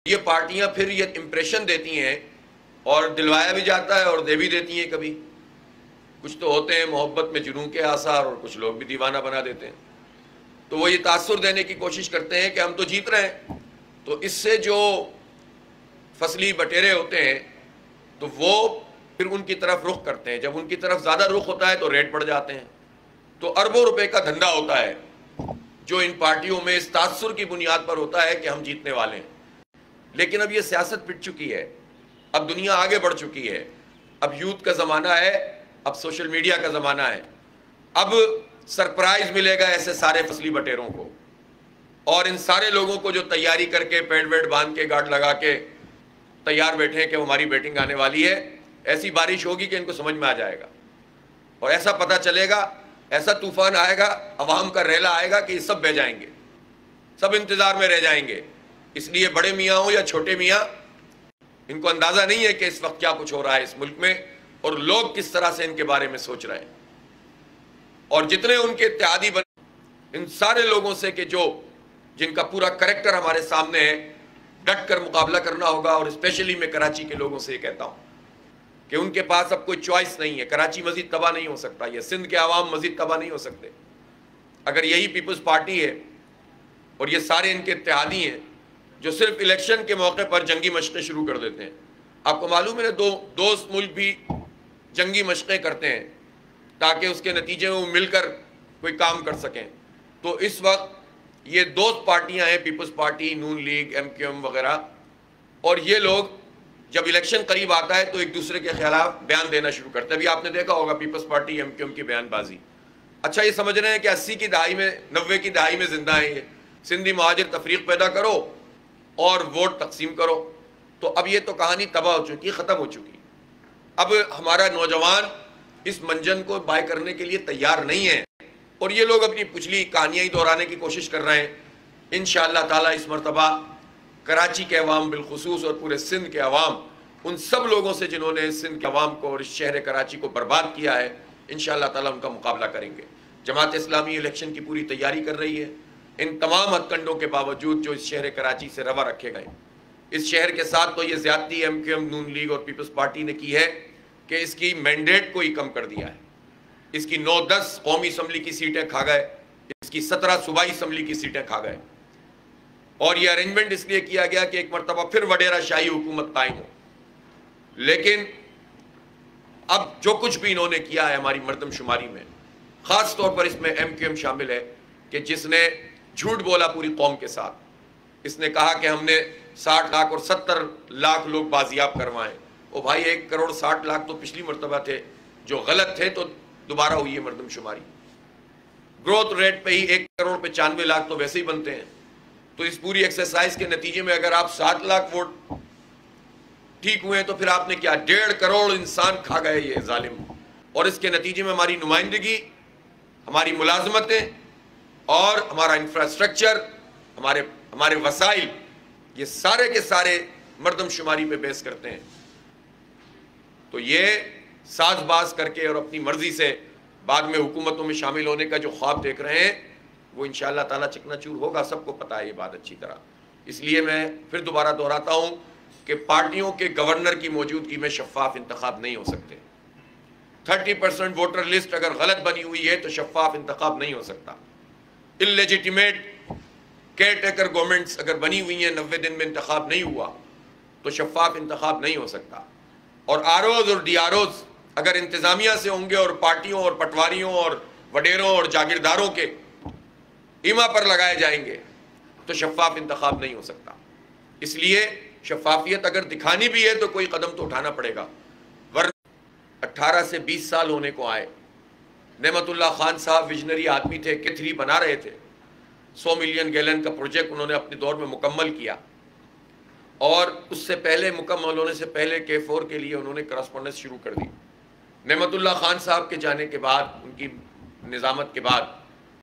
یہ پارٹیاں پھر یہ امپریشن دیتی ہیں اور دلوایا بھی جاتا ہے اور دے بھی دیتی ہیں. کبھی کچھ تو ہوتے ہیں محبت میں جنون کے آثار اور کچھ لوگ بھی دیوانہ بنا دیتے ہیں. تو وہ یہ تاثر دینے کی کوشش کرتے ہیں کہ ہم تو جیت رہے ہیں. تو اس سے جو فصلی بٹیرے ہوتے ہیں تو وہ پھر ان کی طرف رخ کرتے ہیں. جب ان کی طرف زیادہ رخ ہوتا ہے تو ریٹ بڑھ جاتے ہیں. تو اربوں روپے کا دھندا ہوتا ہے جو ان پارٹیوں میں اس تاثر کی بنیاد پر ہوتا ہے کہ ہم جیتنے والے ہیں. لیکن اب یہ سیاست پٹ چکی ہے, اب دنیا آگے بڑھ چکی ہے, اب یوتھ کا زمانہ ہے, اب سوشل میڈیا کا زمانہ ہے. اب سرپرائز ملے گا ایسے سارے فصلی بٹیروں کو, اور ان سارے لوگوں کو جو تیاری کر کے پیڈ ویڈ باندھ کے گارڈ لگا کے تیار بیٹھے ہیں کہ ہماری بیٹنگ آنے والی ہے, ایسی بارش ہوگی کہ ان کو سمجھ میں آ جائے گا اور ایسا پتہ چلے گا, ایسا طوفان آئے گا, عوام کا ریلا آئے گا کہ یہ سب بہ جائیں گے, سب انتظار میں رہ جائیں گے. اس لیے بڑے میاں ہوں یا چھوٹے میاں, ان کو اندازہ نہیں ہے کہ اس وقت کیا کچھ ہو رہا ہے اس ملک میں اور لوگ کس طرح سے ان کے بارے میں سوچ رہے ہیں. اور جتنے ان کے اتحادی بنے ان سارے لوگوں سے کہ جن کا پورا کریکٹر ہمارے سامنے ہے, ڈٹ کر مقابلہ کرنا ہوگا. اور اسپیشلی میں کراچی کے لوگوں سے یہ کہتا ہوں کہ ان کے پاس اب کوئی چوائس نہیں ہے. کراچی مزید تباہ نہیں ہو سکتا, یہ سندھ کے عوام مزید تباہ نہیں ہو سکتے. اگر یہی پیپلز پارٹی ہے اور یہ سارے ان کے اتحادی ہیں جو صرف الیکشن کے موقع پر جنگی مشقیں شروع کر دیتے ہیں. آپ کو معلوم ہے دوست ملک بھی جنگی مشقیں کرتے ہیں تاکہ اس کے نتیجے میں وہ مل کر کوئی کام کر سکیں. تو اس وقت یہ دوست پارٹیاں ہیں, پیپلز پارٹی, نون لیگ, ایم کیو ایم وغیرہ, اور یہ لوگ جب الیکشن قریب آتا ہے تو ایک دوسرے کے خلاف بیان دینا شروع کرتے ہیں. ابھی آپ نے دیکھا ہوگا People's Party, M Q M کی بیان بازی. اچھا یہ سمجھ رہے ہیں کہ 80 کی دہائی میں, 90 کی دہائی میں زندہ ہیں یہ, سندھی مہاجر تفریق پیدا کرو اور ووٹ تقسیم کرو. تو اب یہ تو کہانی تباہ ہو چکی, ختم ہو چکی. اب ہمارا نوجوان اس منجن کو بائے کرنے کے لیے تیار نہیں ہے اور یہ لوگ اپنی پچھلی کہانیاں ہی دہرانے کی کوشش کر رہے ہیں. انشاءاللہ تعالیٰ اس مرتبہ کراچی کے عوام بالخصوص اور پورے سندھ کے عوام, ان سب لوگوں سے جنہوں نے سندھ کے عوام کو اور اس شہر کراچی کو برباد کیا ہے, انشاءاللہ تعالیٰ ان کا مقابلہ کریں گے. جماعت اسلامی الیکشن کی پوری تیاری کر رہی ہے ان تمام ہتھ کنڈوں کے باوجود جو اس شہر کراچی سے روا رکھے گئے. اس شہر کے ساتھ تو یہ زیادتی ایم کیو ایم, نون لیگ اور پیپلز پارٹی نے کی ہے کہ اس کی مینڈیٹ کو ہی کم کر دیا ہے. اس کی 9-10 قومی اسمبلی کی سیٹیں کھا گئے, اس کی 17 صوبائی اسمبلی کی سیٹیں کھا گئے. اور یہ ارینجمنٹ اس لیے کیا گیا کہ ایک مرتبہ پھر وڈیرہ شاہی حکومت قائم ہو. لیکن اب جو کچھ بھی انہوں نے کیا ہے ہماری مردم شماری میں, خاص طور پر اس میں ایم کیو ایم شامل ہے کہ جس نے جھوٹ بولا پوری قوم کے ساتھ. اس نے کہا کہ ہم نے 60 لاکھ اور 70 لاکھ لوگ بازیاب کروائیں. او بھائی 1 کروڑ 60 لاکھ تو پچھلی مرتبہ تھے جو غلط تھے, تو دوبارہ ہوئی ہے مردم شماری. گروتھ ریٹ پہ ہی 1 کروڑ 95 لاکھ تو ویسے ہی بنتے ہیں. تو اس پوری ایکسرسائز کے نتیجے میں اگر آپ 7 لاکھ ووٹ ٹھیک ہوئے ہیں تو پھر آپ نے کیا 1.5 کروڑ انسان کھا گئے یہ ظالم. اور اس کے نتیجے میں ہماری نمائندگی, ہماری ملازمتیں اور ہمارا انفراسٹرکچر, ہمارے وسائل, یہ سارے کے سارے مردم شماری پہ بیس کرتے ہیں. تو یہ ساز باز کر کے اور اپنی مرضی سے بعد میں حکومتوں میں شامل ہونے کا جو خواب دیکھ رہے ہیں وہ انشاءاللہ تعالیٰ چکنا چور ہوگا. سب کو پتہ ہے یہ بات اچھی طرح. اس لیے میں پھر دوبارہ دہراتا ہوں کہ پارٹیوں کے گورنر کی موجودگی میں شفاف انتخاب نہیں ہو سکتے. 30% ووٹر لسٹ اگر غلط بنی ہوئی ہے تو شفاف انتخاب نہیں ہو سکتا. انلیجیٹیمیٹ کیئر ٹیکر گورنمنٹس اگر بنی ہوئی ہیں 90 دن میں انتخاب نہیں ہوا تو شفاف انتخاب نہیں ہو سکتا. اور آر اوز اور ڈی آر اوز اگر انتظامیہ سے ہوں گے اور پارٹیوں اور پٹواریوں اور وڈیروں اور جاگیرداروں کے ایما پر لگائے جائیں گے تو شفاف انتخاب نہیں ہو سکتا. اس لیے شفافیت اگر دکھانی بھی ہے تو کوئی قدم تو اٹھانا پڑے گا. ورنہ 18 سے 20 سال ہونے کو آئے. نعمت اللہ خان صاحب ویژنری آدمی تھے, K3 بنا رہے تھے. 100 ملین گیلن کا پروجیکٹ انہوں نے اپنے دور میں مکمل کیا, اور اس سے پہلے مکمل ہونے سے پہلے K4 کے لیے انہوں نے کرسپونڈنس شروع کر دی. نعمت اللہ خان صاحب کے جانے کے بعد, ان کی نظامت کے بعد